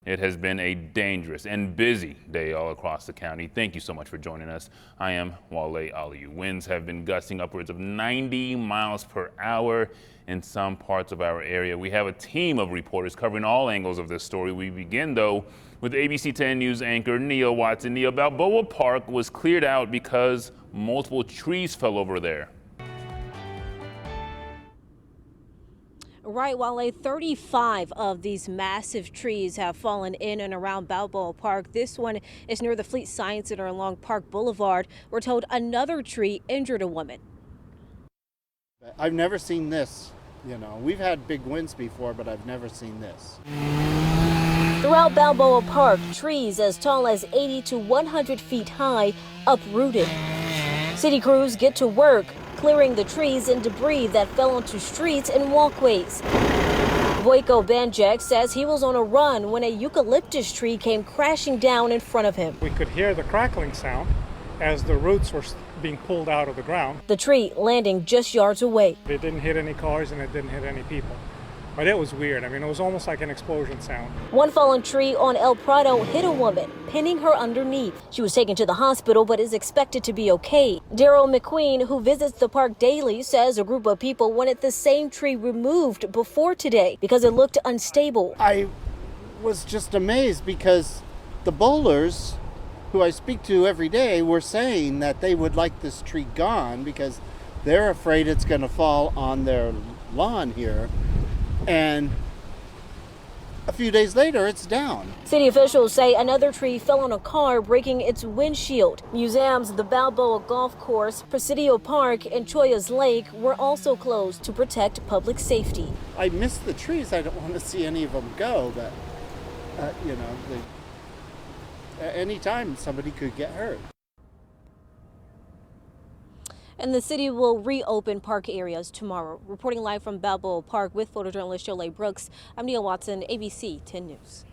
It has been a dangerous and busy day all across the county. Thank you so much for joining us. I am Wale Aliyu. Winds have been gusting upwards of 90 miles per hour in some parts of our area. We have a team of reporters covering all angles of this story. We begin, though, with ABC 10 News anchor Nia Watson. Nia, Balboa Park was cleared out because multiple trees fell over there. Right, Wale, 35 of these massive trees have fallen in and around Balboa Park. This one is near the Fleet Science Center along Park Boulevard. We're told another tree injured a woman. I've never seen this. We've had big winds before, but I've never seen this. Throughout Balboa Park, trees as tall as 80 to 100 feet high uprooted. City crews get to work clearing the trees and debris that fell onto streets and walkways. Voiko Banjek says he was on a run when a eucalyptus tree came crashing down in front of him. We could hear the crackling sound as the roots were being pulled out of the ground. The tree landing just yards away. It didn't hit any cars and it didn't hit any people. But it was weird. I mean, it was almost like an explosion sound. One fallen tree on El Prado hit a woman, pinning her underneath. She was taken to the hospital but is expected to be okay. Daryl McQueen, who visits the park daily, says a group of people wanted the same tree removed before today because it looked unstable. I was just amazed because the bowlers, who I speak to every day, were saying that they would like this tree gone because they're afraid it's going to fall on their lawn here. And a few days later, it's down. City officials say another tree fell on a car, breaking its windshield. Museums, the Balboa Golf Course, Presidio Park, and Choya's Lake were also closed to protect public safety. I miss the trees. I don't want to see any of them go, but, anytime somebody could get hurt. And the city will reopen park areas tomorrow. Reporting live from Balboa Park with photojournalist Jolie Brooks, I'm Nia Watson, ABC 10 News.